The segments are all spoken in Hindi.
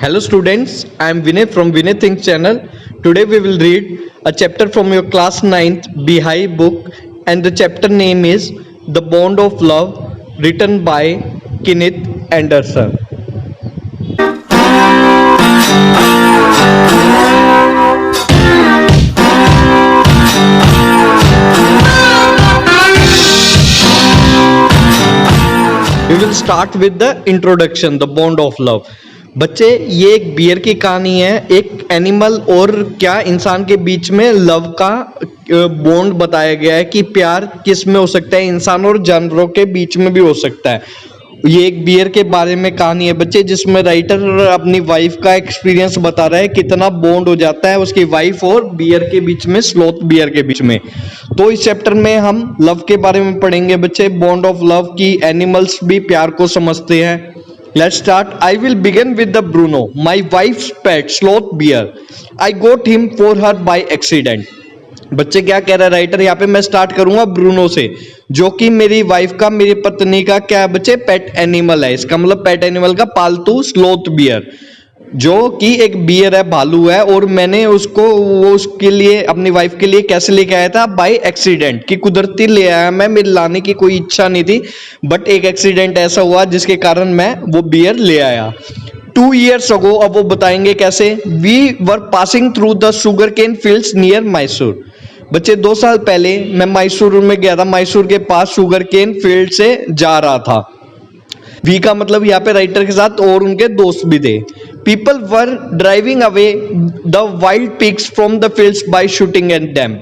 Hello students, I am Vinay from Vinay Think channel. Today we will read a chapter from your class 9th Bihai book, and the chapter name is The Bond of Love, written by Kenneth Anderson. We will start with the introduction, The Bond of Love. बच्चे, ये एक बियर की कहानी है। एक एनिमल और क्या इंसान के बीच में लव का बॉन्ड बताया गया है कि प्यार किस में हो सकता है, इंसान और जानवरों के बीच में भी हो सकता है। ये एक बियर के बारे में कहानी है बच्चे, जिसमें राइटर अपनी वाइफ का एक्सपीरियंस बता रहा है कितना बॉन्ड हो जाता है उसकी वाइफ और बियर के बीच में, स्लोथ बियर के बीच में। तो इस चैप्टर में हम लव के बारे में पढ़ेंगे बच्चे, बॉन्ड ऑफ लव की। एनिमल्स भी प्यार को समझते हैं। Let's start. I will begin with the Bruno, my wife's pet, sloth bear. I got him for her by accident. बच्चे क्या कह रहा है राइटर यहाँ पे, मैं स्टार्ट करूंगा ब्रूनो से, जो कि मेरी वाइफ का, मेरी पत्नी का क्या है बच्चे, पेट एनिमल है। इसका मतलब पेट एनिमल का पालतू स्लोथ बियर, जो कि एक बियर है, भालू है। और मैंने उसको, वो उसके लिए, अपनी वाइफ के लिए कैसे लेके आया था, बाय एक्सीडेंट, कि कुदरती ले आया मैं, मेरे लाने की कोई इच्छा नहीं थी, बट एक एक्सीडेंट ऐसा हुआ जिसके कारण मैं वो बियर ले आया 2 years ago। अब वो बताएंगे कैसे। We were passing through the sugar cane fields near Mysore. बच्चे 2 साल पहले मैं मैसूर में गया था, मैसूर के पास शुगर केन फील्ड से जा रहा था। वी का मतलब यहाँ पे राइटर के साथ और उनके दोस्त भी थे। People were driving away the wild pigs from the fields by shooting at them.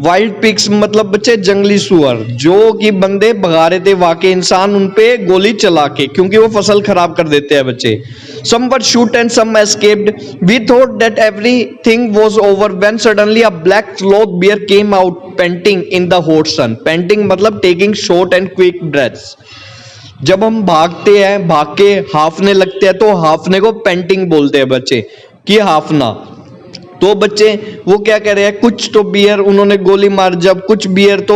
Wild pigs मतलब बच्चे जंगली सुअर, जो कि बंदे भगा रहे थे वहां के इंसान उन पे गोली चला के, क्योंकि वो फसल खराब कर देते हैं बच्चे। Some were shoot and some escaped. We thought that everything was over when suddenly a black sloth bear came out panting in the hot sun. Panting मतलब taking short and quick breaths. जब हम भागते हैं, भाग के हाफने लगते हैं, तो हाफने को पेंटिंग बोलते हैं बच्चे, कि हाफना। तो बच्चे वो क्या कह रहे हैं, कुछ तो बियर उन्होंने गोली मार, जब कुछ बियर तो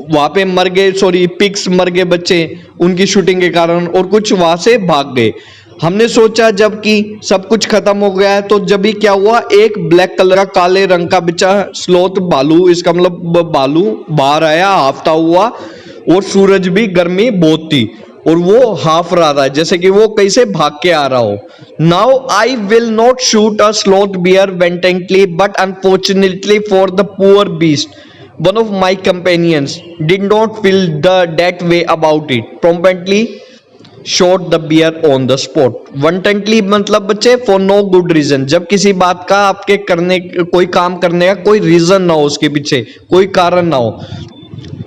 वहां पे मर गए, सॉरी पिग्स मर गए बच्चे उनकी शूटिंग के कारण, और कुछ वहां से भाग गए। हमने सोचा जब कि सब कुछ खत्म हो गया है, तो जब भी क्या हुआ, एक ब्लैक कलर का, काले रंग का बच्चा स्लोथ भालू, इसका मतलब भालू बाहर आया हाफता हुआ, और सूरज भी, गर्मी बहुत थी, और वो हाफ रहा था जैसे कि वो कहीं से भाग के आ रहा हो। Now I will not shoot a sloth bear wantonly, but unfortunately for the poor beast, one of my companions did not feel that way about it, promptly shot the bear on the spot. Wantonly मतलब बच्चे फॉर नो गुड रीजन, जब किसी बात का आपके करने, कोई काम करने का कोई रीजन ना हो, उसके पीछे कोई कारण ना हो।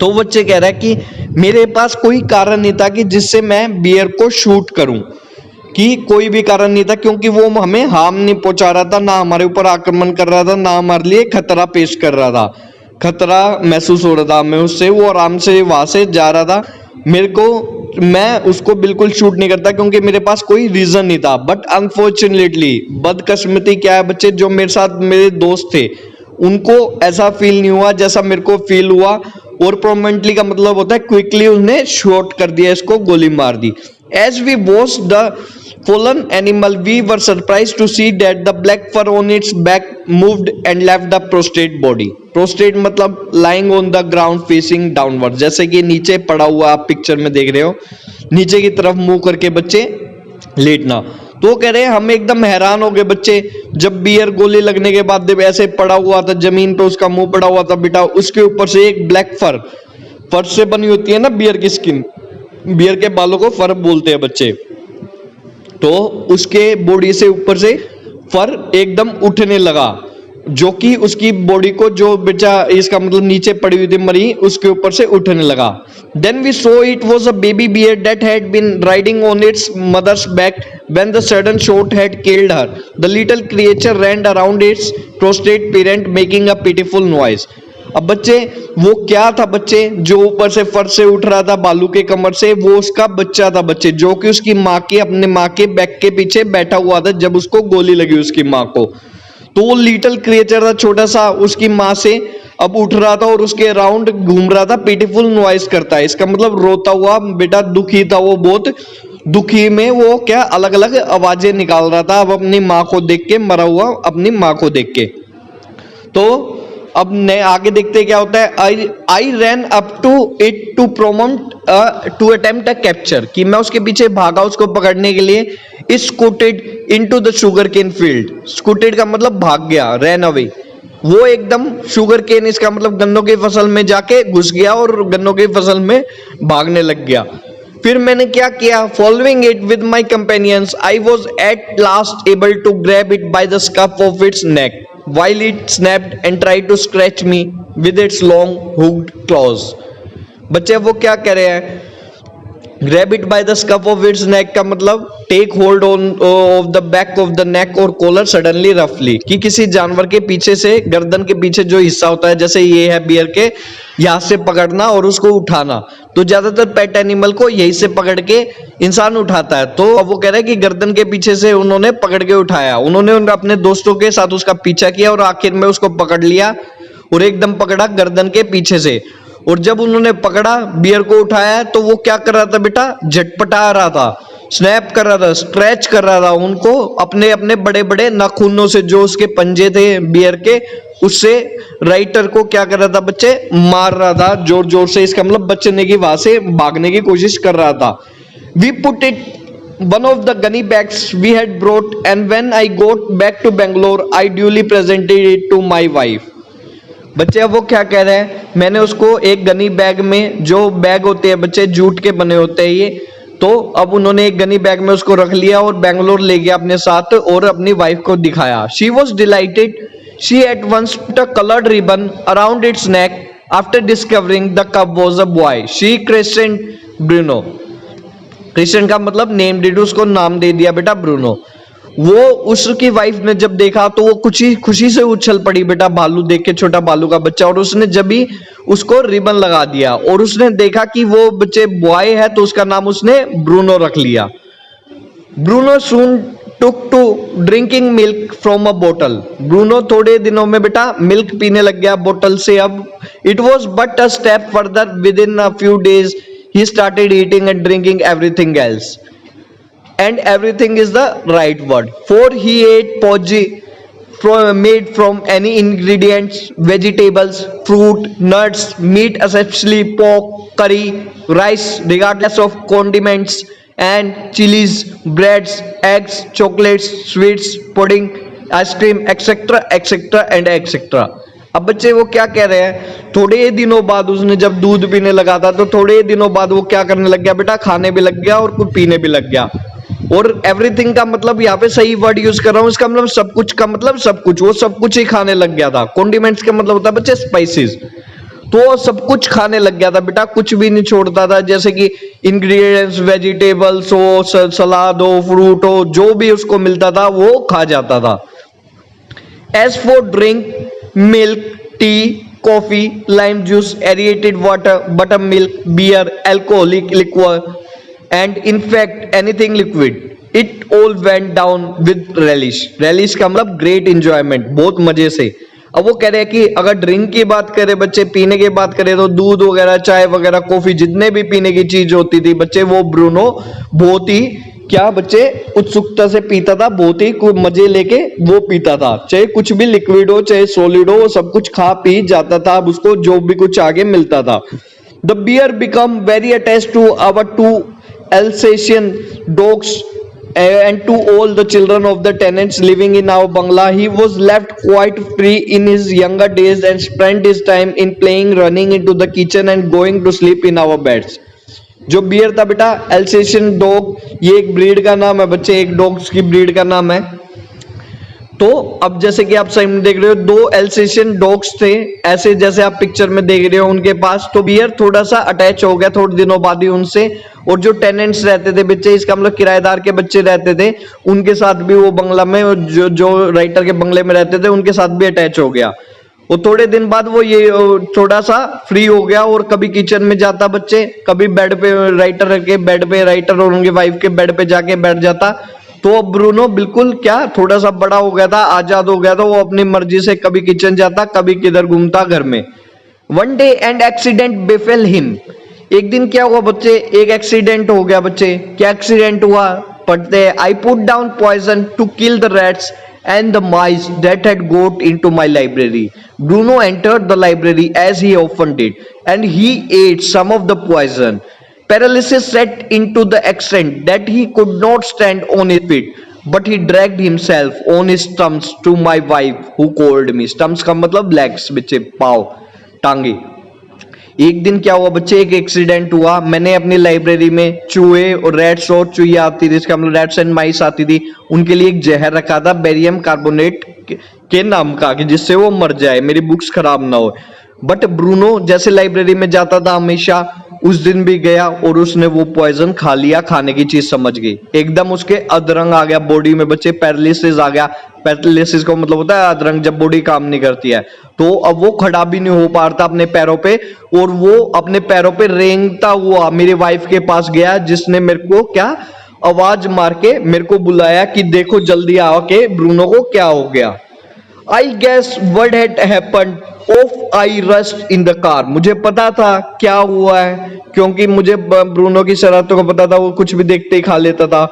तो बच्चे कह रहा है कि मेरे पास कोई कारण नहीं था कि जिससे मैं बियर को शूट करूं, कि कोई भी कारण नहीं था, क्योंकि वो हमें हार्म नहीं पहुंचा रहा था, ना हमारे ऊपर आक्रमण कर रहा था, ना हमारे लिए खतरा पेश कर रहा था। खतरा महसूस हो रहा था हमें उससे, वो आराम से वहां से जा रहा था। मेरे को, मैं उसको बिल्कुल शूट नहीं करता क्योंकि मेरे पास कोई रीजन नहीं था। बट अनफॉर्चुनेटली, बदकिस्मती क्या है बच्चे, जो मेरे साथ मेरे दोस्त थे उनको ऐसा फील नहीं हुआ जैसा मेरे को फील हुआ। और प्रोमेंटली का मतलब होता है क्विकली उसने शॉट कर दिया, इसको गोली मार दी। As we watched the fallen animal, we were surprised to see that the black fur on its back moved and left the prostrate body. Prostrate मतलब lying on the ground facing downward, जैसे कि नीचे पड़ा हुआ आप पिक्चर में देख रहे हो, नीचे की तरफ मुंह करके बच्चे लेटना। तो कह रहे हैं हम एकदम हैरान हो गए बच्चे, जब बियर गोली लगने के बाद जब ऐसे पड़ा हुआ था जमीन पे, उसका मुंह पड़ा हुआ था बेटा, उसके ऊपर से एक ब्लैक फर से बनी होती है ना बियर की स्किन, बियर के बालों को फर बोलते हैं बच्चे। तो उसके बॉडी से ऊपर से फर एकदम उठने लगा, जो कि उसकी बॉडी को, जो बेचा इसका मतलब नीचे पड़ी हुई थी मरी, उसके ऊपर से उठने लगा। Then we saw it was a baby bear that had been riding on its mother's back when the sudden shot had killed her. The little creature ran around its prostrate parent making a pitiful noise. अब बच्चे वो क्या था बच्चे, जो ऊपर से फर से उठ रहा था बालू के कमर से, वो उसका बच्चा था बच्चे, जो कि उसकी माँ के, अपने माँ के बैक के पीछे बैठा हुआ था जब उसको गोली लगी उसकी माँ को। तो वो लिटिल क्रिएचर था छोटा सा, उसकी माँ से अब उठ रहा था और उसके अराउंड घूम रहा था, पिटीफुल नॉइज करता है, इसका मतलब रोता हुआ बेटा, दुखी था वो बहुत। दुखी में वो क्या अलग अलग आवाजें निकाल रहा था, अब अपनी माँ को देख के, मरा हुआ अपनी माँ को देख के। तो अब नए आगे देखते क्या होता है। I ran up to it to promote to attempt a capture, कि मैं उसके पीछे भागा उसको पकड़ने के लिए। Is scooted into the sugar cane field, scooted का मतलब भाग गया, रैन अवे। वो एकदम शुगर केन, इसका मतलब गन्नों की फसल में जाके घुस गया और गन्नों की फसल में भागने लग गया। फिर मैंने क्या किया, following it with my companions I was at last able to grab it by the scuff of its neck while it snapped and tried to scratch me with its long hooked claws। बच्चे वो क्या कह रहे हैं, grab it by the scruff of its neck का मतलब take hold on of the back of the neck or collar suddenly roughly, कि किसी जानवर के पीछे से, गर्दन के पीछे जो हिस्सा होता है, जैसे ये है बियर के, यहाँ से पकड़ना और उसको उठाना। तो ज्यादातर पेट एनिमल को यही से पकड़ के इंसान उठाता है। तो अब वो कह रहा है कि गर्दन के पीछे से उन्होंने पकड़ के उठाया। उन्होंने अपने दोस्तों के साथ उसका पीछा किया और आखिर में उसको पकड़ लिया और एकदम पकड़ा गर्दन के पीछे से। और जब उन्होंने पकड़ा, बियर को उठाया, तो वो क्या कर रहा था बेटा, झटपटा रहा था, स्नैप कर रहा था, स्ट्रेच कर रहा था उनको अपने अपने बड़े बड़े नाखूनों से, जो उसके पंजे थे बियर के, उससे राइटर को क्या कर रहा था बच्चे, मार रहा था जोर जोर से। इसका मतलब बचने की, वहां से भागने की कोशिश कर रहा था। We put it one of the gunny bags we had brought, and when I got back to Bangalore I duly presented it to my wife। बच्चे अब वो क्या कह रहे हैं, मैंने उसको एक गनी बैग में, जो बैग होते हैं बच्चे जूट के बने होते हैं ये, तो अब उन्होंने एक गनी बैग में उसको रख लिया और बेंगलोर ले गया अपने साथ और अपनी वाइफ को दिखाया। She was delighted, she at once put a coloured ribbon around its neck after discovering the cub was a boy. She christened Bruno, christened का मतलब नेम डिड, उसको नाम दे दिया बेटा ब्रूनो। वो उसकी वाइफ ने जब देखा तो वो कुछ ही खुशी से उछल पड़ी बेटा, भालू देख के, छोटा भालू का बच्चा। और उसने जब भी उसको रिबन लगा दिया और उसने देखा कि वो बच्चे बॉय है, तो उसका नाम उसने ब्रूनो रख लिया। Bruno soon took to drinking milk from a बोतल। ब्रूनो थोड़े दिनों में बेटा मिल्क पीने लग गया बोतल से। अब it was but a step further, with in a few days he started eating and drinking everything else, and everything is the right word, for he ate podgy made from any ingredients, vegetables, fruit, nuts, meat, especially pork, curry, rice regardless of condiments and chilies, breads, eggs, chocolates, sweets, pudding, ice cream, etc etc and etc। अब बच्चे वो क्या कह रहे हैं, थोड़े दिनों बाद उसने जब दूध पीने लगा था, तो थोड़े दिनों बाद वो क्या करने लग गया बेटा, खाने भी लग गया और कुछ पीने भी लग गया। और एवरीथिंग का मतलब यहाँ पे सही वर्ड यूज कर रहा हूँ, इसका मतलब सब कुछ का मतलब सब कुछ, वो सब कुछ ही खाने लग गया था। कॉन्डिमेंट्स का मतलब होता है बच्चे स्पाइसेस, तो सब कुछ खाने लग गया था बेटा, कुछ भी नहीं छोड़ता था, जैसे कि इंग्रेडिएंट्स, वेजिटेबल्स हो, सलाद हो, फ्रूट हो, जो भी उसको मिलता था वो खा जाता था। As for drink, milk, tea, coffee, lime juice, aerated water, buttermilk, beer, alcoholic liquor, and in fact anything liquid, it all went down with relish। relish का मतलब great enjoyment, बहुत मजे से। अब वो कह रहे हैं कि अगर ड्रिंक की बात करें बच्चे, पीने की बात करें, तो दूध वगैरह, चाय वगैरह, कॉफी, जितने भी पीने की चीज होती थी बच्चे, वो ब्रूनो बहुत ही क्या बच्चे उत्सुकता से पीता था, बहुत ही मजे लेके वो पीता था। चाहे कुछ भी लिक्विड हो, चाहे सॉलिड हो, वो सब कुछ खा पी जाता था। अब उसको जो भी कुछ आगे मिलता था। The bear become very attached to our two Alsatian dogs and to all the children of the tenants living in our bungalow. He was left quite free in his younger days and spent his time in playing, running into the kitchen and going to sleep in our beds। जो बियर था बेटा, एल्सेशियन डॉग, ये एक ब्रीड का नाम है बच्चे, एक डॉग्स की ब्रीड का नाम है। तो अब जैसे कि आप सामने देख रहे हो, दो एल्सेशियन डॉग्स थे, ऐसे जैसे आप पिक्चर में देख रहे हो उनके पास। तो बियर थोड़ा सा अटैच हो गया थोड़े दिनों बाद ही उनसे, और जो टेनेंट्स रहते थे बच्चे, इसका मतलब किराएदार के बच्चे रहते थे, उनके साथ भी वो बंगला में, जो राइटर के बंगले में रहते थे, उनके साथ भी अटैच हो गया। वो थोड़े दिन बाद वो ये थोड़ा सा फ्री हो गया और कभी किचन में जाता बच्चे, कभी बेड पे, राइटर के बेड पे, राइटर और उनके वाइफ के बेड पे जाके बैठ जाता। तो अब ब्रूनो बिल्कुल क्या थोड़ा सा बड़ा हो गया था, आजाद हो गया था, वो अपनी मर्जी से कभी किचन जाता, कभी किधर घूमता घर में। One day an accident befell him, एक दिन क्या हुआ बच्चे, एक एक्सीडेंट हो गया बच्चे। क्या एक्सीडेंट हुआ, पढ़ते हैं, I put down poison to kill the rats and the mice that had got into my library. Bruno entered the library as he often did, and he ate some of the poison. Paralysis set into the extent that he could not stand on his feet, but he dragged himself on his stumps to my wife, who called me. Stumps का मतलब legs, बच्चे पाँव, टांगे। एक दिन क्या हुआ बच्चे, एक एक्सीडेंट हुआ। मैंने अपनी लाइब्रेरी में चूहे और रैट्स और चूहिया आती थी, इसका मतलब रैट्स एंड माइस आती थी, उनके लिए एक जहर रखा था बेरियम कार्बोनेट के नाम का, कि जिससे वो मर जाए, मेरी बुक्स खराब ना हो। बट ब्रूनो जैसे लाइब्रेरी में जाता था हमेशा, उस दिन भी गया और उसने वो पॉइजन खा लिया, खाने की चीज समझ गई। एकदम उसके अधरंग आ गया बॉडी में बच्चे, पैरालिसिस आ गया। पैरालिसिस का मतलब होता है अधरंग, जब बॉडी काम नहीं करती है। तो अब वो खड़ा भी नहीं हो पा रहा था अपने पैरों पे, और वो अपने पैरों पे रेंगता हुआ मेरी वाइफ के पास गया, जिसने मेरे को क्या आवाज मार के मेरे को बुलाया कि देखो जल्दी आओ के ब्रूनो को क्या हो गया। I guess what had happened off I rushed in the car. मुझे पता था क्या हुआ है, क्योंकि मुझे ब्रूनो की शरारतों को पता था, वो कुछ भी देखते ही खा लेता था।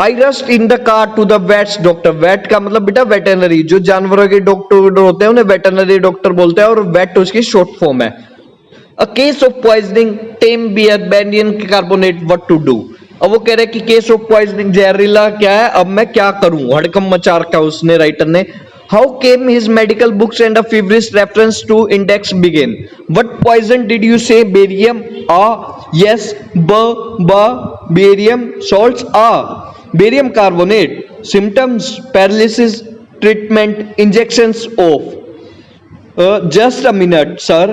I rushed in the car to the vet's doctor. Vet का मतलब बेटा वेटरनरी, जो जानवरों के डॉक्टर होते हैं उन्हें वेटरनरी डॉक्टर बोलते हैं, और वेट उसकी शॉर्ट फॉर्म है। A case of poisoning tame bear barium carbonate, what to do. अब वो कह रहे कि केस ऑफ पॉइजनिंग, जहरीला क्या है, अब मैं क्या करूं, हड़कम मचा रखा उसने राइटर ने। How came his medical books and a feverish reference to index begin? What poison did you say? Barium? Yes. Barium salts? Barium carbonate. Symptoms: paralysis. Treatment: injections of. Just a minute, sir.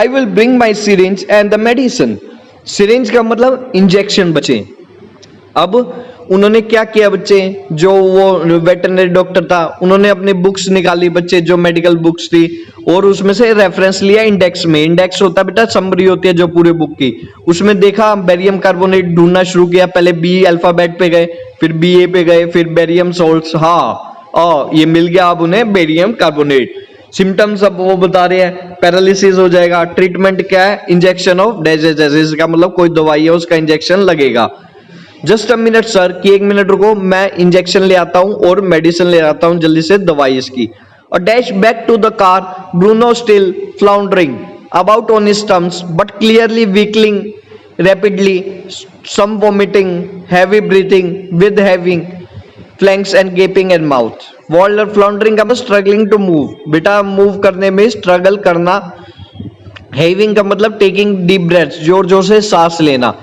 I will bring my syringe and the medicine. Syringe का मतलब इंजेक्शन बचे। अब उन्होंने क्या किया बच्चे, जो वो वेटरनरी डॉक्टर था, उन्होंने अपनी बुक्स निकाली बच्चे, जो मेडिकल बुक्स थी, और उसमें से रेफरेंस लिया इंडेक्स में। इंडेक्स होता है बेटा समरी होती है जो पूरे बुक की, उसमें देखा बेरियम कार्बोनेट, ढूंढना शुरू किया। पहले बी अल्फाबेट पे गए, फिर बी ए पे गए, फिर बेरियम सॉल्ट्स, हाँ ये मिल गया अब उन्हें बेरियम कार्बोनेट। सिम्टम्स अब वो बता रहे हैं, पैरालिसिस हो जाएगा। ट्रीटमेंट क्या है, इंजेक्शन ऑफ डेजेजेसिस का मतलब कोई दवाई है उसका इंजेक्शन लगेगा। जस्ट अ मिनट सर, कि एक मिनट रुको, मैं इंजेक्शन ले आता हूं और मेडिसिन ले आता हूं जल्दी से, दवाई इसकी। और dash back to the car, Bruno still floundering about on his stumps but clearly weakening rapidly, some vomiting, heavy breathing with heaving flanks and gaping and mouth. वॉल्डर फ्लाउंडरिंग का स्ट्रगलिंग टू मूव, बेटा मूव करने में स्ट्रगल करना। हैविंग का मतलब टेकिंग डीप ब्रेथ्स, जोर जोर से सांस लेना।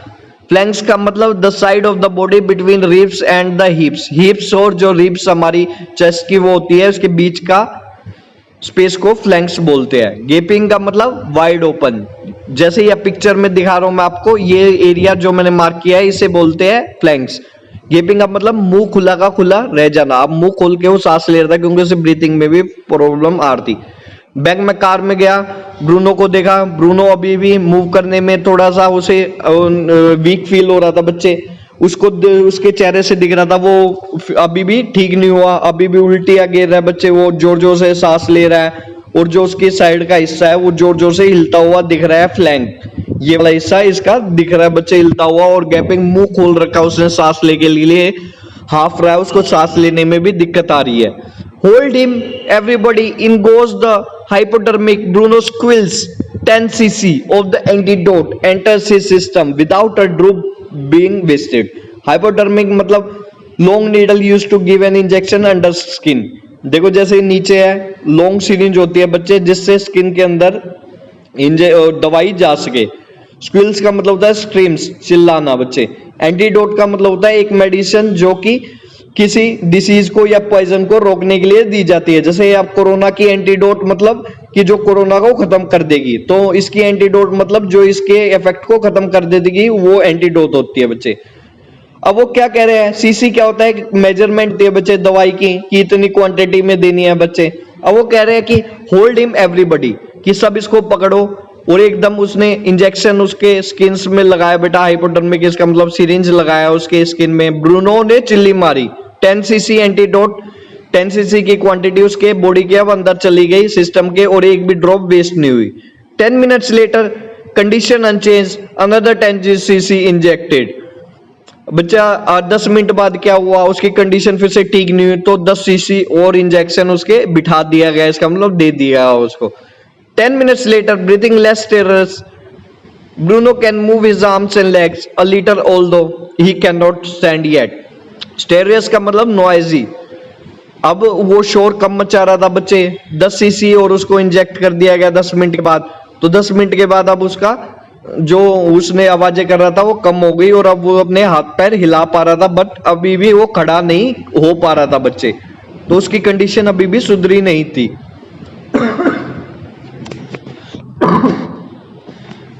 फ्लैंक्स का मतलब the side of the body between ribs and the हिप्स। हिप्स और जो रिब्स हमारी चेस्ट की वो होती है, उसके बीच का स्पेस को फ्लैंक्स बोलते हैं। गेपिंग का मतलब वाइड ओपन, जैसे ये पिक्चर में दिखा रहा हूं मैं आपको, ये एरिया जो मैंने मार्क किया है इसे बोलते हैं फ्लैंक्स। गेपिंग का मतलब मुंह खुला का खुला रह जाना। अब मुंह खोल के वो सांस ले रहा था क्योंकि उसे ब्रीथिंग में भी प्रॉब्लम आ रही थी। बैग में कार में गया, ब्रूनो को देखा, ब्रूनो अभी भी मूव करने में थोड़ा सा उसे वीक फील हो रहा था बच्चे, उसको उसके चेहरे से दिख रहा था वो अभी भी ठीक नहीं हुआ, अभी भी उल्टियां गिर रहा है बच्चे, वो जोर जोर से सांस ले रहा है, और जो उसके साइड का हिस्सा है वो जोर जोर से हिलता हुआ दिख रहा है, फ्लैंक ये वाला हिस्सा इसका दिख रहा है बच्चे हिलता हुआ, और गैपिंग मुंह खोल रखा उसने सांस लेने के लिए, हाफ रहा है, उसको सांस लेने में भी दिक्कत आ रही है। Hold him, everybody! In goes the hypodermic. Bruno squills. 10 cc of the antidote enters his system without a drop being wasted. Hypodermic मतलब long needle used to give an injection under skin. देखो जैसे नीचे है लॉन्ग सिरिंज होती है बच्चे, जिससे स्किन के अंदर दवाई जा सके। स्क्विल्स का मतलब होता है स्क्रीम्स, चिल्लाना बच्चे। एंटीडोट का मतलब होता है एक मेडिसिन जो कि किसी डिसीज को या पॉइजन को रोकने के लिए दी जाती है। जैसे आप कोरोना की एंटीडोट मतलब कि जो कोरोना को खत्म कर देगी, तो इसकी एंटीडोट मतलब जो इसके इफेक्ट को खत्म कर देगी, वो एंटीडोट होती है बच्चे। अब वो क्या कह रहे हैं, सीसी क्या होता है, मेजरमेंट दिए बच्चे दवाई की कि इतनी क्वांटिटी में देनी है बच्चे। अब वो कह रहे हैं कि होल्ड हिम एवरीबॉडी, कि सब इसको पकड़ो, और एकदम उसने इंजेक्शन उसके स्किन में लगाया बेटा, हाइपोडर्मिक इसका मतलब सिरिंज लगाया उसके स्किन में। ब्रूनो ने चिल्ली मारी। 10 सीसी एंटीडोट, 10 सीसी की क्वांटिटी उसके बॉडी के अब अंदर चली गई सिस्टम के, और एक भी ड्रॉप वेस्ट नहीं हुई। 10 minutes later condition unchanged, another 10 cc injected. बच्चा 10 मिनट बाद क्या हुआ, उसकी कंडीशन फिर से ठीक नहीं हुई तो 10 cc और इंजेक्शन उसके बिठा दिया गया, इसका मतलब दे दिया उसको। 10 minutes later, breathing less stertorous, Bruno can move his arms and legs a little although he cannot stand yet. Stertorous का मतलब noisy। अब वो शोर कम मचा रहा था बच्चे, 10 cc और उसको इंजेक्ट कर दिया गया 10 मिनट के बाद। तो 10 मिनट के बाद अब उसका जो उसने आवाजें कर रहा था वो कम हो गई और अब वो अपने हाथ पैर हिला पा रहा था, बट अभी भी वो खड़ा नहीं हो पा रहा था बच्चे। तो उसकी कंडीशन अभी भी सुधरी नहीं थी।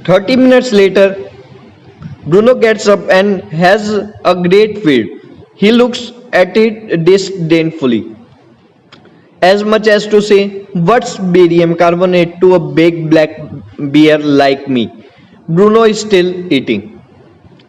30 minutes later, Bruno gets up and has a great feed. He looks at it disdainfully, as much as to say, "What's barium carbonate to a big black bear like me?" Bruno is still eating.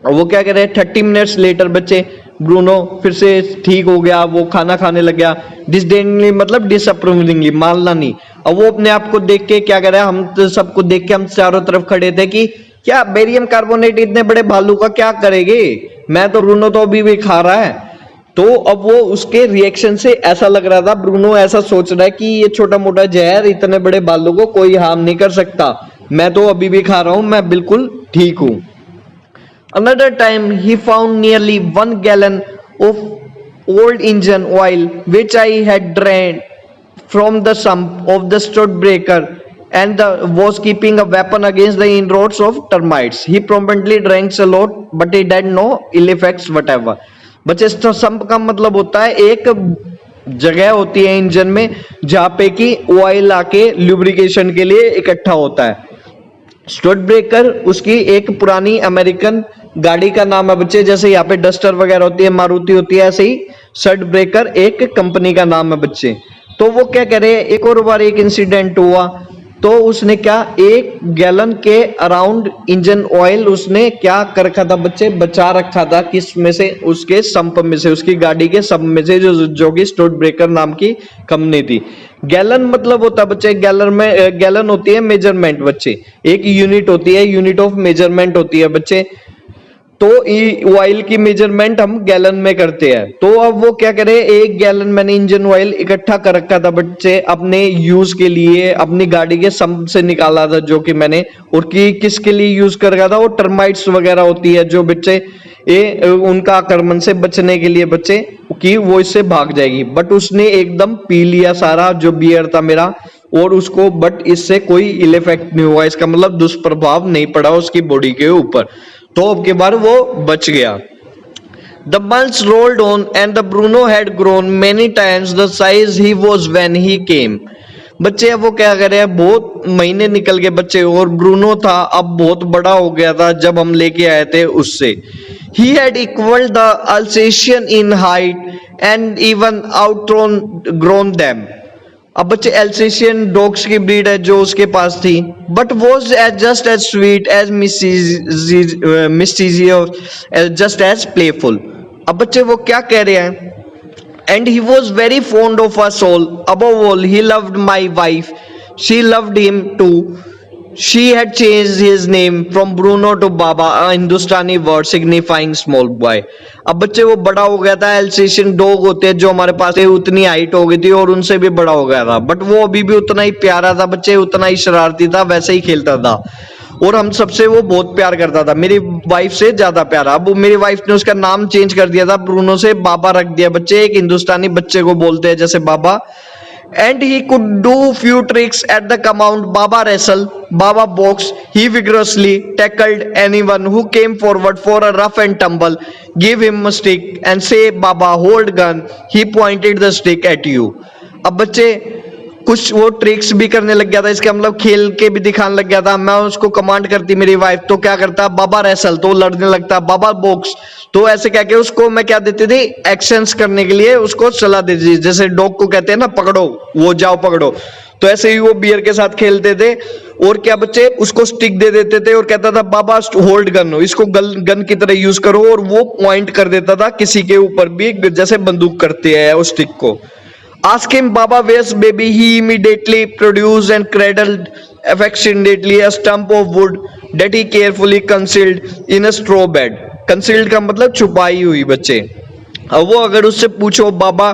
और वो क्या कह रहे हैं, 30 मिनट्स लेटर बच्चे ब्रूनो फिर से ठीक हो गया, वो खाना खाने लग गया। डिसडेनली मतलब डिसअप्रूविंगली, मानना नहीं। अब वो अपने आप को देख के क्या कह रहा है, हम तो सबको देख के हम चारों तरफ खड़े थे कि क्या बेरियम कार्बोनेट इतने बड़े भालू का क्या करेंगे, मैं तो ब्रूनो तो अभी भी खा रहा है। तो अब वो उसके रिएक्शन से ऐसा लग रहा था, ब्रूनो ऐसा सोच रहा है कि ये छोटा मोटा जहर इतने बड़े भालू को कोई हार्म नहीं कर सकता, मैं तो अभी भी खा रहा हूं, मैं बिल्कुल ठीक हूं। Another time he found nearly 1 gallon of old engine oil which I had drained from the sump of the Studebaker and was keeping a weapon against the inroads of termites. He promptly drank a lot but it had no ill effects whatever. बच्चे संप का मतलब होता है एक जगह होती है इंजन में जहां पे कि ऑयल आके ल्यूब्रिकेशन के लिए इकट्ठा होता है। स्टडब्रेकर उसकी एक पुरानी अमेरिकन गाड़ी का नाम है बच्चे, जैसे यहाँ पे डस्टर वगैरह होती है, मारुति होती है, ऐसे ही स्टडब्रेकर एक कंपनी का नाम है बच्चे। तो वो क्या कह रहे हैं, एक और बार एक इंसिडेंट हुआ तो उसने क्या 1 गैलन के अराउंड इंजन ऑयल उसने क्या कर रखा था बच्चे, बचा रखा था। किस में से, उसके संप में से, उसकी गाड़ी के संप में से, जो कि स्टडब्रेकर नाम की कंपनी थी। गैलन मतलब होता है बच्चे, गैलन होती है मेजरमेंट बच्चे, एक यूनिट होती है, यूनिट ऑफ मेजरमेंट होती है बच्चे। तो ऑयल की मेजरमेंट हम गैलन में करते हैं। तो अब वो क्या करे, 1 गैलन मैंने इंजन ऑयल इकट्ठा कर रखा था बच्चे अपने यूज के लिए, अपनी गाड़ी के संप से निकाला था जो कि मैंने, और किसके लिए यूज कर रखा था, वो टर्माइट्स वगैरह होती है जो बच्चे ये उनका आक्रमण से बचने के लिए बच्चे कि वो इससे भाग जाएगी। बट उसने एकदम पी लिया सारा जो बियर था मेरा, और उसको बट इससे कोई इल इफेक्ट नहीं हुआ, इसका मतलब दुष्प्रभाव नहीं पड़ा उसकी बॉडी के ऊपर। तो अब के बाद वो बच गया। The months rolled on and the Bruno had grown many times the size he was when he came. बच्चे अब वो क्या कर रहे हैं, बहुत महीने निकल गए बच्चे, और ब्रूनो था अब बहुत बड़ा हो गया था जब हम लेके आए थे उससे। He had equaled the Alsatian in height and even outgrown them. अब बच्चे एल्सेशियन डॉग्स की ब्रीड है जो उसके पास थी, but was as just as sweet as mischievous just as playful. अब बच्चे वो क्या कह रहे हैं, and he was very fond of a soul, above all he loved my wife, she loved him too, she had changed his name from Bruno to Baba, a Hindustani word signifying small boy. अब बच्चे वो बड़ा हो गया था, एल्सेशियन डॉग होते हैं जो हमारे पास है, उतनी हाइट हो गई थी और उनसे भी बड़ा हो गया था, बट वो अभी भी उतना ही प्यारा था बच्चे, उतना ही शरारती था, वैसे ही खेलता था और हम सबसे वो बहुत प्यार करता था, मेरी वाइफ से ज्यादा प्यारा। अब मेरी वाइफ ने उसका नाम चेंज कर दिया था, ब्रूनो से बाबा रख दिया बच्चे, एक हिंदुस्तानी बच्चे को बोलते हैं जैसे बाबा। And he could do few tricks at the command Baba wrestle, Baba box. He vigorously tackled anyone who came forward for a rough and tumble. Give him a stick and say Baba hold gun. He pointed the stick at you. अब बच्चे कुछ वो ट्रिक्स भी करने लग गया था, इसका मतलब खेल के भी दिखाने लग गया था। मैं उसको कमांड करती मेरी वाइफ तो क्या करता, बाबा रेसल तो लड़ने लगता, बाबा बॉक्स तो ऐसे कह के उसको मैं क्या देती थी, एक्शंस करने के लिए उसको सलाह देती थी, जैसे डॉग को कहते हैं ना पकड़ो, वो जाओ पकड़ो, तो ऐसे ही वो बियर के साथ खेलते थे। और क्या बच्चे उसको स्टिक दे देते थे और कहता था बाबा होल्ड गन, इसको गन की तरह यूज करो, और वो पॉइंट कर देता था किसी के ऊपर भी जैसे बंदूक करते हैं उस स्टिक को। Ask him Baba where's baby, he immediately produced and cradled affectionately a stump of wood that he carefully concealed in a straw bed. Concealed का मतलब छुपाई हुई बच्चे। अब वो अगर उससे पूछो बाबा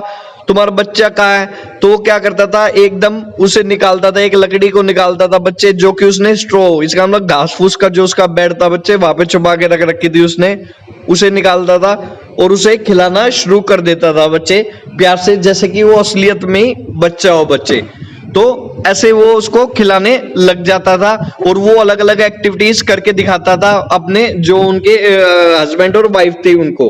तुम्हारा बच्चा कहाँ है, तो वो क्या करता था, एकदम उसे निकालता था, एक लकड़ी को निकालता था बच्चे, जो कि उसने स्ट्रॉ, इसका मतलब घास फूस का जो उसका बेड था बच्चे, वहां पे छुपा के रख रखी थी उसने, उसे निकालता था और उसे खिलाना शुरू कर देता था बच्चे प्यार से, जैसे कि वो असलियत में ही बच्चा हो बच्चे। तो ऐसे वो उसको खिलाने लग जाता था और वो अलग अलग एक्टिविटीज करके दिखाता था अपने जो उनके हस्बैंड और वाइफ थे उनको।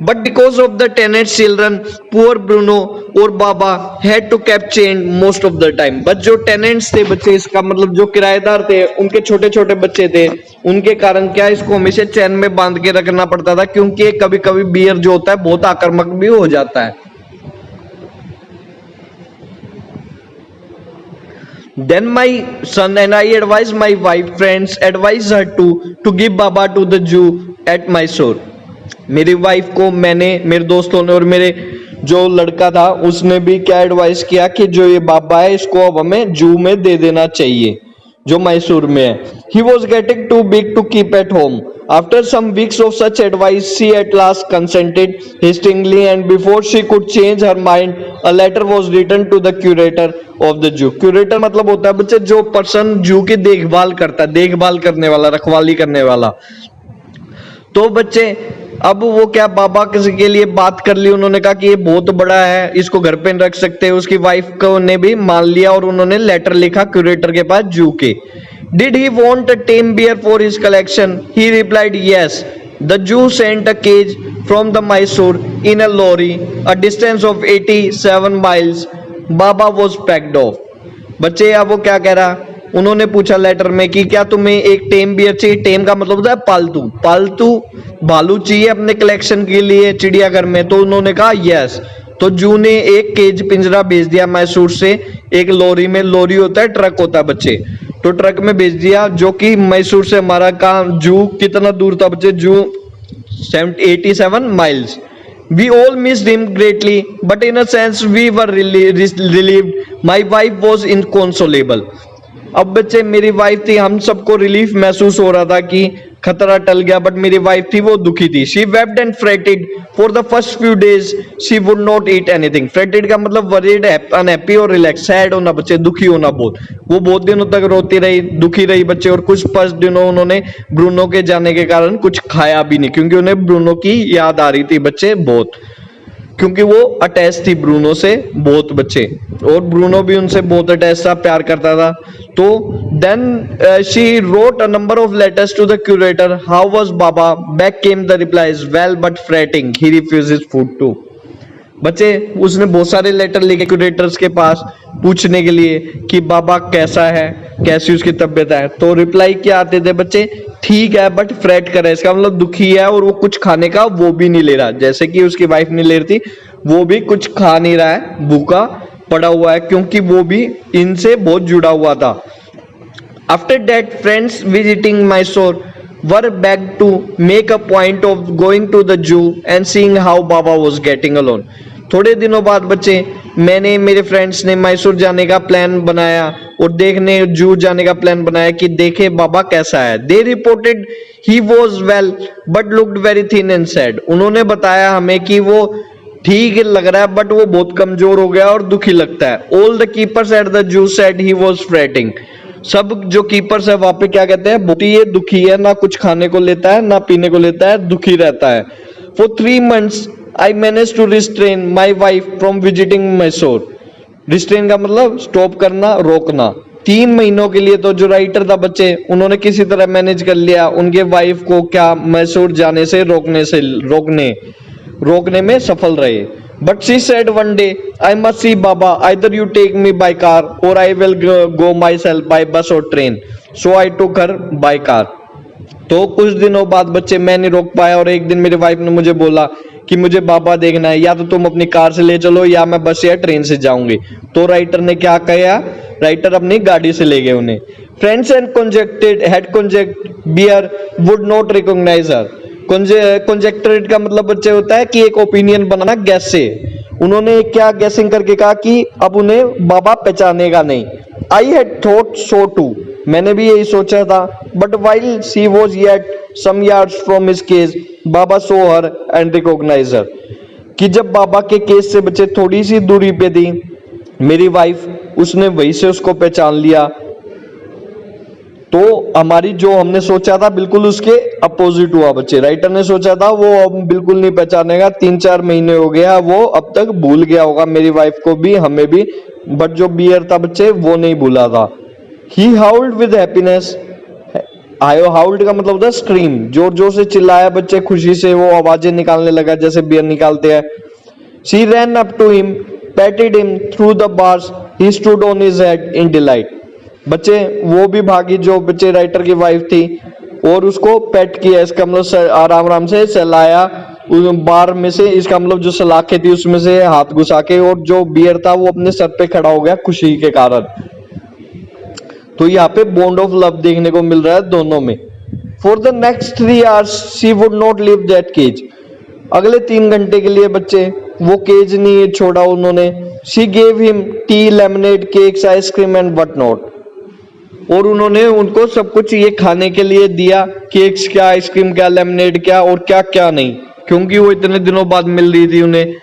But because of the tenant children poor Bruno और Baba had to kept chained most of the time. But जो टेनेंट्स थे बच्चे, इसका मतलब जो किराएदार थे, उनके छोटे छोटे बच्चे थे, उनके कारण क्या इसको हमेशा चैन में बांध के रखना पड़ता था, क्योंकि कभी कभी बियर जो होता है बहुत आक्रामक भी हो जाता है। Then my son and I advised my wife friends advised her to give Baba to the Jew at Mysore. मेरी वाइफ को मैंने, मेरे दोस्तों ने और मेरे जो लड़का था उसने भी क्या एडवाइस किया कि जो ये बाबा है इसको अब हमें जू में दे देना चाहिए जो मैसूर में है। He was getting too big to keep at home. After some weeks of such advice, she at last consented hastily, and before she could change her mind, a letter was written to the curator of the zoo. Curator मतलब होता है बच्चे जो पर्सन जू की देखभाल करता है, देखभाल करने वाला, रखवाली करने वाला। तो बच्चे अब वो क्या बाबा किसी के लिए बात कर ली, उन्होंने कहा कि ये बहुत बड़ा है, इसको घर पे रख सकते हैं। उसकी वाइफ को ने भी मान लिया और उन्होंने लेटर लिखा क्यूरेटर के पास जू के। Did he want a tame bear for his collection? He replied yes. The Jew sent a cage from the Mysore in a lorry, a distance of 87 miles. Baba was packed off. बच्चे अब वो क्या कह रहा, उन्होंने पूछा लेटर में कि क्या तुम्हें एक टेम बियर चाहिए। टेम का मतलब होता है पालतू, पालतू भालू चाहिए अपने कलेक्शन के लिए चिड़ियाघर में। तो उन्होंने कहा यस। तो जू ने एक केज पिंजरा भेज दिया मैसूर से, एक लॉरी में, लॉरी होता है ट्रक होता है बच्चे, तो ट्रक में भेज दिया, जो कि मैसूर से हमारा कहाँ जू कितना दूर था बच्चे, जू 87 miles. We all missed him greatly, but in a sense we were relieved. My wife was inconsolable. अब बच्चे मेरी वाइफ थी, हम सबको रिलीफ महसूस हो रहा था कि खतरा टल गया, बट मेरी वाइफ थी वो दुखी थी। She wept and fretted for the first few days. She would not eat anything. Fretted का मतलब worried, unhappy और relaxed, sad होना बच्चे, दुखी होना बहुत। वो बहुत दिनों तक रोती रही, दुखी रही बच्चे, और कुछ 5 दिनों उन्होंने ब्रूनो के जाने के कारण कुछ खाया भी नहीं, क्योंकि उन्हें ब्रूनो की याद आ रही थी बच्चे बहुत, क्योंकि वो अटैच थी ब्रूनो से बहुत बच्चे, और ब्रूनो भी उनसे बहुत अटैच था, प्यार करता था। तो then she wrote a number of letters to the curator. How was Baba? Back came the replies, well but fretting, he refuses food too. बच्चे उसने बहुत सारे लेटर लिखे क्यूरेटर्स के पास पूछने के लिए कि बाबा कैसा है, कैसी उसकी तबीयत है। तो रिप्लाई क्या आते थे बच्चे, ठीक है बट फ्रेट कर रहा है, इसका मतलब दुखी है और वो कुछ खाने का वो भी नहीं ले रहा, जैसे कि उसकी वाइफ नहीं ले रही थी, वो भी कुछ खा नहीं रहा है, भूखा पड़ा हुआ है, क्योंकि वो भी इनसे बहुत जुड़ा हुआ था। After that friends visiting Mysore were begged to make a point of going to the zoo and seeing how Baba was getting along. थोड़े दिनों बाद बच्चे मैंने, मेरे फ्रेंड्स ने मैसूर जाने का प्लान बनाया और देखने जू जाने का प्लान बनाया कि देखे बाबा कैसा है। They reported he was well but looked very thin and sad. उन्होंने बताया हमें कि वो ठीक लग रहा है बट वो बहुत कमजोर हो गया और दुखी लगता है। All the keepers at the zoo said he was fretting. सब जो कीपर्स है वहां पे क्या कहते हैं, बहुत ही दुखी है, ना कुछ खाने को लेता है ना पीने को लेता है, दुखी रहता है। For 3 months I managed to restrain my wife from visiting Mysore. Restrain का मतलब स्टॉप करना, रोकना। 3 महीनों के लिए तो जो राइटर था बच्चे, उन्होंने किसी तरह मैनेज कर लिया उनके वाइफ को क्या मैसूर जाने से रोकने में सफल रहे। But she said one day, I must see Baba. Either you take me by car or I will go myself by bus or train. So I took her by car. तो कुछ दिनों बाद बच्चे मैं नहीं रोक पाया और एक दिन मेरी वाइफ ने मुझे बोला कि मुझे बाबा देखना है, या तो तुम अपनी कार से ले चलो या मैं बस या ट्रेन से जाऊंगी। तो राइटर ने क्या किया, राइटर अपनी गाड़ी से ले गए उन्हें। Friends and bear would not recognize her. Conjectured का मतलब बच्चे होता है कि एक ओपिनियन बनाना गैस से। उन्होंने क्या गैसिंग करके कहा कि अब उन्हें बाबा पहचानेगा नहीं। I had thought so too. मैंने भी यही सोचा था, but while she was yet some yards from his cage Baba saw her and recognize her, कि जब बाबा के केस से बच्चे थोड़ी सी दूरी पे थी मेरी वाइफ, उसने वहीं से उसको पहचान लिया। तो हमारी जो हमने सोचा था बिल्कुल उसके अपोजिट हुआ बच्चे। राइटर ने सोचा था वो अब बिल्कुल नहीं पहचानेगा, 3-4 महीने हो गया, वो अब तक भूल गया होगा मेरी वाइफ को भी हमें भी, बट जो बियर था बच्चे वो नहीं भूला था। ही हाउल्ड विद हैप्पीनेस, हाउल्ड का मतलब होता है स्क्रीम, जोर जोर से चिल्लाया बच्चे, खुशी से वो आवाजें निकालने लगा जैसे बियर निकालते हैं। She ran up to him, patted him through the bars, he stood on his head in delight. बच्चे वो भी भागी जो बच्चे राइटर की वाइफ थी और उसको पेट किया, इसका मतलब आराम आराम से सहलाया उस बार में से, इसका मतलब जो सलाखें थी उसमें से हाथ घुसा के, और जो बियर था वो अपने सर पे खड़ा हो गया खुशी के कारण। तो यहाँ पे बॉन्ड ऑफ लव देखने को मिल रहा है दोनों में। For the next 3 hours she would not leave that cage, अगले 3 घंटे के लिए बच्चे वो केज नहीं छोड़ा उन्होंने। She gave him T, lemonade, cakes, ice cream and what not, और उन्होंने उनको सब कुछ ये खाने के लिए दिया, केक्स क्या, आइसक्रीम क्या, लेमनेड क्या, और क्या क्या नहीं, क्योंकि वो इतने दिनों बाद मिल रही थी उन्हें।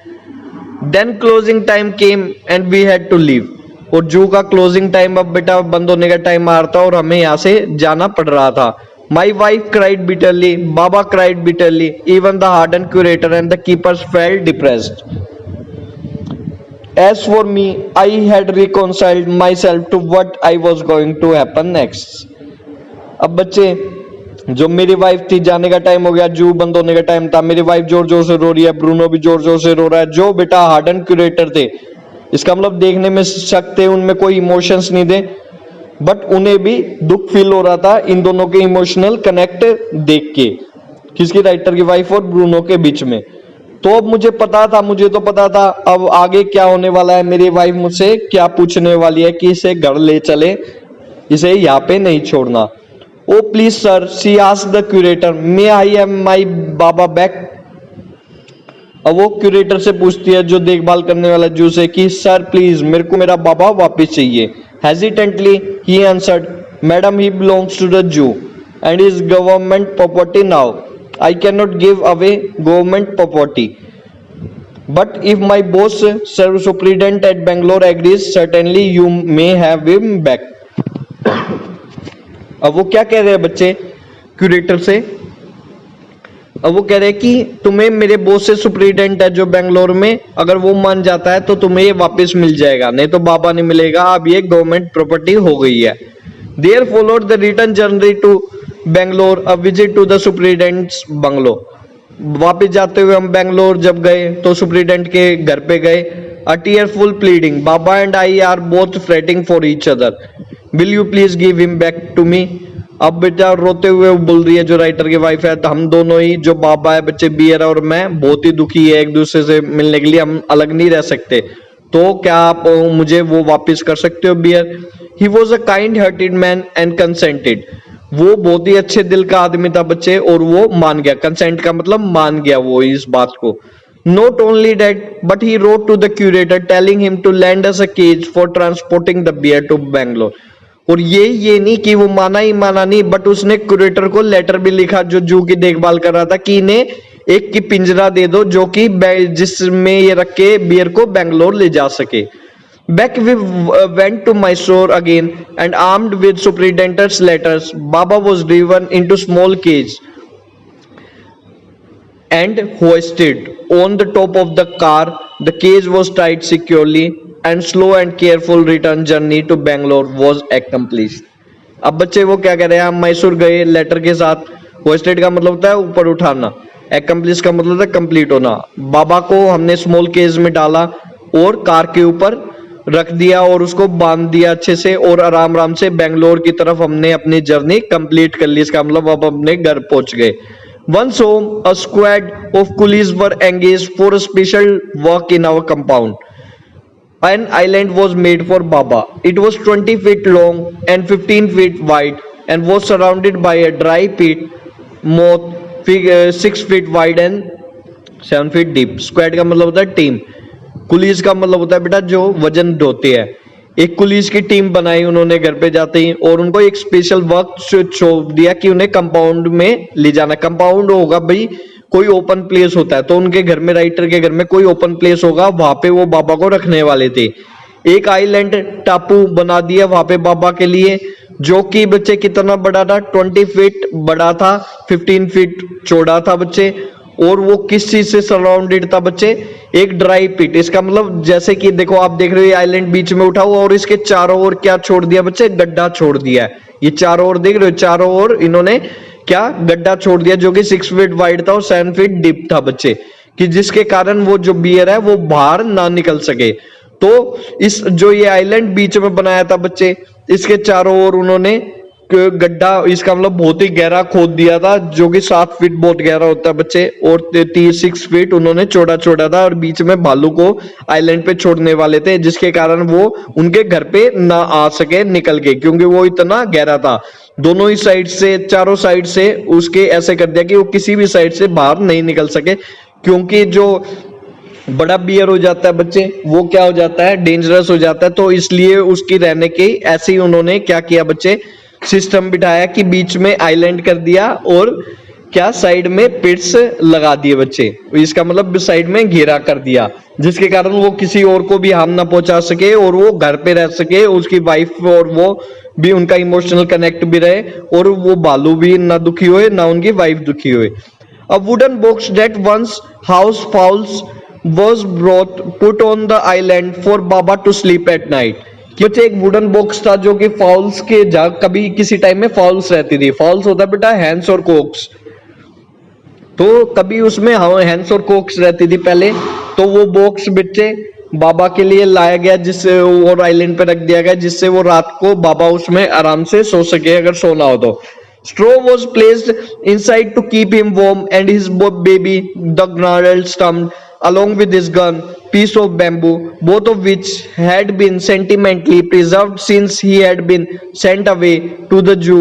Then closing time came and we had to leave, और जू का क्लोजिंग टाइम अब बेटा बंद होने का टाइम आ रहा था और हमें यहाँ से जाना पड़ रहा था। My wife cried bitterly, Baba cried bitterly, even the harden curator and the keepers felt depressed. As for me, I had reconciled myself to what I was going to happen next. अब बच्चे जो मेरी वाइफ थी, जाने का टाइम हो गया, जू बंद होने का टाइम था, मेरी वाइफ जोर जोर से रो रही है, ब्रूनो भी जोर जोर से रो रहा है। जो बेटा हार्डन क्यूरेटर थे, इसका मतलब देखने में शक थे, उनमें कोई इमोशंस नहीं थे, बट उन्हें भी दुख फील हो रहा था इन दोनों के इमोशनल कनेक्ट देख के, किसकी, राइटर की वाइफ और ब्रूनो के बीच में। तो अब मुझे तो पता था अब आगे क्या होने वाला है। मेरी वाइफ मुझसे क्या पूछने वाली है कि इसे घर ले चले, इसे यहाँ पे नहीं छोड़ना। Oh please sir, she asked the curator, may I have my Baba back. अब वो क्यूरेटर से पूछती है, जो देखभाल करने वाला जू से, कि सर प्लीज मेरे को मेरा बाबा वापस चाहिए। Hesitantly he answered, madam he belongs to the zoo and is government property now. I cannot give away government property, but if my boss, sir superintendent at Bangalore agrees, certainly you may have him back. अब वो क्या कह रहे हैं बच्चे क्यूरेटर से, अब वो कह रहे हैं कि तुम्हें मेरे बॉस से सुपरिटेंडेंट है जो बेंगलोर में, अगर वो मान जाता है तो तुम्हें ये वापस मिल जाएगा, नहीं तो बाबा नहीं मिलेगा, अब ये गवर्नमेंट प्रॉपर्टी हो गई है। There followed the return journey to Bangalore, a visit to the superintendent's bungalow. वापस जाते हुए हम बेंगलोर जब गए तो सुपरिटेंडेंट के घर पे गए। A tearful pleading, Baba and I are both fretting for each other. Will you please give him back to me? अब बेटा रोते हुए बोल रही है जो राइटर की वाइफ है, तो हम दोनों ही, जो बाबा है, बच्चे बियर और मैं, बहुत ही दुखी है एक दूसरे से मिलने के लिए, हम अलग नहीं रह सकते, तो क्या आप मुझे वो वापस कर सकते हो beer. He was a kind-hearted man and consented. वो बहुत ही अच्छे दिल का आदमी था बच्चे, और वो मान गया। कंसेंट का मतलब मान गया वो इस बात को। Not only that, but he wrote to the curator telling him to lend us a cage for transporting the bear to Bangalore. और ये नहीं कि वो माना ही माना नहीं, बट उसने क्यूरेटर को लेटर भी लिखा जो जू की देखभाल कर रहा था, कि इन्हें एक की पिंजरा दे दो जो कि जिसमें ये रख के बियर को बेंगलोर ले जा सके। Back we went to Mysore again, and armed with superintendent's letters, Baba was driven into small cage and hoisted on the top of the car. The cage was tied securely, and slow and careful return journey to Bangalore was accomplished. अब बच्चे वो क्या कह रहे हैं, हम मैसूर गए लेटर के साथ। होस्टेड का मतलब होता है ऊपर उठाना, एक्म्प्लिश का मतलब होता है कंप्लीट होना। बाबा को हमने स्मॉल केज में डाला और कार के ऊपर रख दिया और उसको बांध दिया अच्छे से, और आराम आराम से बेंगलोर की तरफ हमने अपनी जर्नी कंप्लीट कर ली। इसका मतलब अब अपने घर पहुंच गए। Once home, a squad of coolies were engaged for a special work in our compound. An island was made for Baba. It was 20 feet long and 15 feet wide and was surrounded by a dry pit, moat, 6 feet wide and 7 feet deep. Squad का मतलब होता है टीम, कुलीज का मतलब होता है बेटा जो वजन ढोते हैं। एक पुलिस की टीम बनाई उन्होंने घर पे जाते ही, और उनको एक स्पेशल वर्क सौंप दिया कि उन्हें कंपाउंड में ले जाना। कंपाउंड होगा भाई कोई ओपन प्लेस होता है, तो उनके घर में, राइटर के घर में कोई ओपन प्लेस होगा, वहां पे वो बाबा को रखने वाले थे। एक आइलैंड टापू बना दिया वहां पे बाबा के लिए, जो कि बच्चे कितना बड़ा था, 20 फीट बड़ा था, 15 फीट चौड़ा था बच्चे। और वो किस चीज से सराउंडेड था बच्चे, एक ड्राई पिट। इसका मतलब जैसे कि देखो आप देख रहे हो ये आइलैंड बीच में उठा हुआ और इसके चारों ओर क्या छोड़ दिया बच्चे, गड्ढा छोड़ दिया है। ये चारों ओर देख रहे हो, चारों ओर इन्होंने क्या गड्ढा छोड़ दिया, जो कि 6 फीट वाइड था और 7 फीट डीप था बच्चे, कि जिसके कारण वो जो बियर है वो बाहर ना निकल सके। तो इस जो ये आइलैंड बीच में बनाया था बच्चे, इसके चारों ओर उन्होंने गड्ढा, इसका मतलब बहुत ही गहरा खोद दिया था, जो कि 7 फीट बहुत गहरा होता है बच्चे, और 6 फीट उन्होंने चौड़ा छोड़ा था, और बीच में भालू को आइलैंड पे छोड़ने वाले थे, जिसके कारण वो उनके घर पे ना आ सके निकल के, क्योंकि वो इतना गहरा था। दोनों ही साइड से, चारों साइड से उसके ऐसे कर दिया कि वो किसी भी साइड से बाहर नहीं निकल सके, क्योंकि जो बड़ा बियर हो जाता है बच्चे, वो क्या हो जाता है, डेंजरस हो जाता है। तो इसलिए उसकी रहने की ऐसे ही उन्होंने क्या किया बच्चे, सिस्टम बिठाया कि बीच में आइलैंड कर दिया और क्या साइड में पिट्स लगा दिए बच्चे, इसका मतलब साइड में घेरा कर दिया, जिसके कारण वो किसी और को भी हार्म ना पहुंचा सके और वो घर पे रह सके, उसकी वाइफ और वो भी, उनका इमोशनल कनेक्ट भी रहे, और वो भालू भी ना दुखी हुए ना उनकी वाइफ दुखी हुए। A wooden box that once housed fowls was put on the island for Baba to sleep at night। बच्चे एक वुडन बॉक्स था जो कि फाउल्स के कभी किसी टाइम में फाउल्स रहती थी। फाउल्स होता है बेटा हैंस और कोक्स, तो कभी उसमें हैंस और कोक्स रहती थी पहले। तो वो बॉक्स बच्चे बाबा के लिए लाया गया, जिससे और आइलैंड पे रख दिया गया, जिससे वो रात को बाबा उसमें आराम से सो सके अगर सोना हो तो। Straw was placed inside to keep him warm and his baby, the gnarled stump, along with his gun, piece of bamboo, both of which had been sentimentally preserved since he had been sent away to the zoo,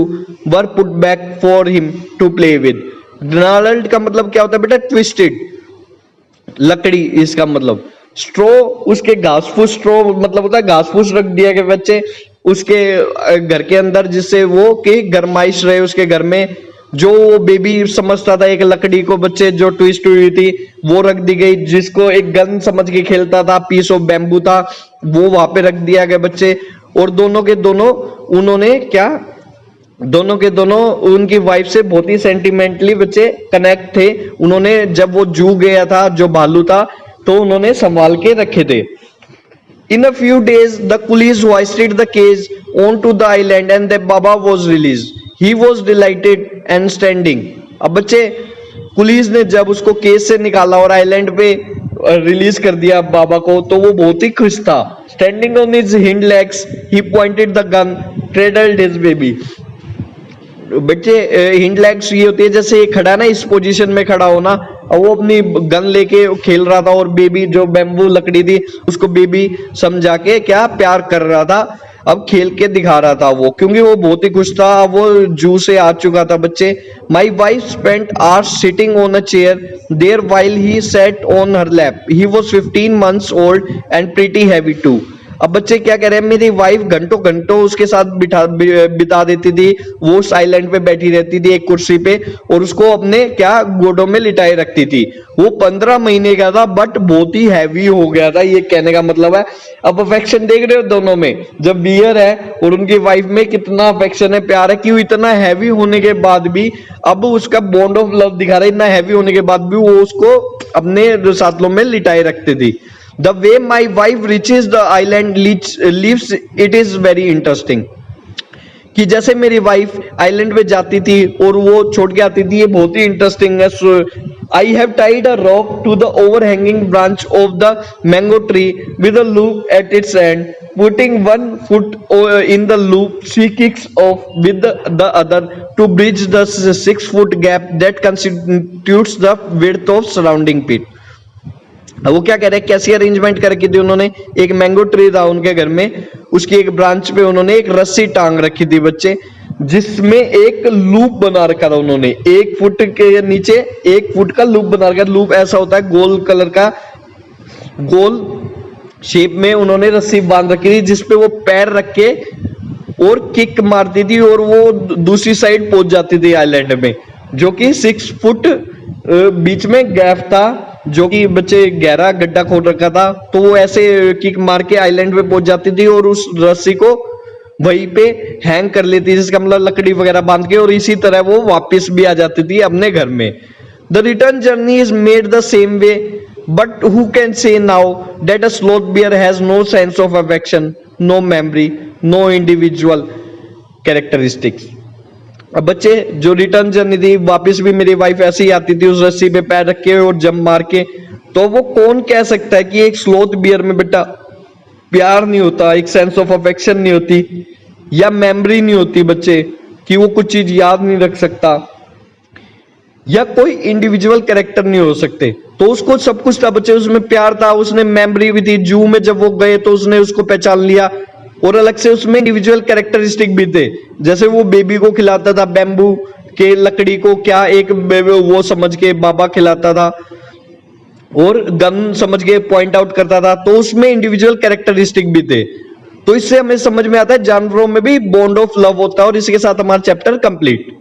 were put back for him to play with। gnarled का मतलब क्या होता है बेटा, ट्विस्टेड लकड़ी, इसका मतलब। स्ट्रो उसके घास फूस, स्ट्रो मतलब होता है घास फूस रख दिया गया बच्चे उसके घर के अंदर, जिससे वो कि गरमाइश रहे उसके घर में। जो वो बेबी समझता था एक लकड़ी को बच्चे जो ट्विस्ट हुई थी वो रख दी गई, जिसको एक गन समझ के खेलता था, पीस ऑफ बैम्बू था, वो वहां पे रख दिया गया बच्चे। और दोनों के दोनों उन्होंने क्या, दोनों के दोनों उनकी वाइफ से बहुत ही सेंटिमेंटली बच्चे कनेक्ट थे। उन्होंने जब वो जू गया था, जो भालू था, तो उन्होंने संभाल के रखे थे। In a few days, the police hoisted the cage onto the island and the Baba was released. He was delighted and standing। अब बच्चे पुलिस ने जब उसको केज से निकाला और आइलैंड पे रिलीज कर दिया बाबा को, तो वो बहुत ही खुश था। Standing on his hind legs, he pointed the gun, cradled his baby। बच्चे हिंड लेग्स ये होती है, जैसे ये खड़ा ना, इस पोजीशन में खड़ा होना, और वो अपनी गन लेके खेल रहा था और बेबी जो बैम्बू लकड़ी थी उसको बेबी समझा के क्या प्यार कर रहा था, अब खेल के दिखा रहा था वो, क्योंकि वो बहुत ही खुश था। वो जू से आ चुका था बच्चे। My wife spent hours sitting on a chair there while he sat on her lap. He was 15 months old and pretty heavy too. अब बच्चे क्या कह रहे हैं, मेरी वाइफ घंटों घंटों उसके साथ बिता देती थी, वो उस आइलैंड पे बैठी रहती थी एक कुर्सी पे, और उसको अपने क्या गोडों में लिटाए रखती थी। वो 15 महीने का था बट बहुत ही हैवी हो गया था, ये कहने का मतलब है। अब अफेक्शन देख रहे हो दोनों में, जब बियर है और उनकी वाइफ में कितना अफेक्शन है, प्यार है, कि वो इतना हैवी होने के बाद भी अब उसका बॉन्ड ऑफ लव दिखा रहा है। इतना हैवी होने के बाद भी वो उसको अपने साथलों में लिटाए रखती थी। The way my wife reaches the island leaves it is very interesting। कि जैसे मेरी वाइफ आइलैंड पे जाती थी और वो छोड़ के आती थी, ये बहुत ही इंटरेस्टिंग है। I have tied a rope to the overhanging branch of the mango tree with a loop at its end. Putting one foot in the loop, she kicks off with the other to bridge the 6-foot gap that constitutes the width of surrounding pit। वो क्या कह रहे हैं, कैसी अरेंजमेंट करके थी उन्होंने, एक मैंगो ट्री था उनके घर में, उसकी एक ब्रांच पे उन्होंने एक रस्सी टांग रखी थी बच्चे, जिसमें एक लूप बना रखा था उन्होंने। 1 फुट के नीचे 1 फुट का लूप बना रखा। लूप ऐसा होता है गोल कलर का, गोल शेप में उन्होंने रस्सी बांध रखी थी जिसपे वो पैर रख के और किक मारती थी और वो दूसरी साइड पहुंच जाती थी आइलैंड में, जो कि 6 फुट बीच में गैप था, जो कि बच्चे गहरा गड्ढा खोद रखा था। तो वो ऐसे किक मार के आइलैंड पे पहुंच जाती थी और उस रस्सी को वहीं पे हैंग कर लेती थी, जिसका मतलब लकड़ी वगैरह बांध के, और इसी तरह वो वापस भी आ जाती थी अपने घर में। The return journey is made the same way, but who can say now that a sloth bear has no sense of affection, no memory, no individual characteristics. अब बच्चे जो रिटर्न जर्नी थी, वापस भी मेरी वाइफ ऐसे ही आती थी उस रस्सी पे पैर रख के और जंप मार के, तो वो कौन कह सकता है कि एक स्लोथ बियर में बेटा प्यार नहीं होता, एक सेंस ऑफ अफेक्शन नहीं होती, या मेमोरी नहीं होती बच्चे, कि वो कुछ चीज याद नहीं रख सकता, या कोई इंडिविजुअल कैरेक्टर नहीं हो सकते। तो उसको सब कुछ था बच्चे, उसमें प्यार था, उसने मेमोरी भी थी, जू में जब वो गए तो उसने उसको पहचान लिया, और अलग से उसमें इंडिविजुअल कैरेक्टरिस्टिक भी थे, जैसे वो बेबी को खिलाता था बैम्बू के लकड़ी को, क्या एक वो समझ के बाबा खिलाता था, और गन समझ के पॉइंट आउट करता था, तो उसमें इंडिविजुअल कैरेक्टरिस्टिक भी थे। तो इससे हमें समझ में आता है जानवरों में भी बॉन्ड ऑफ लव होता है। और इसी के साथ हमारा चैप्टर कंप्लीट।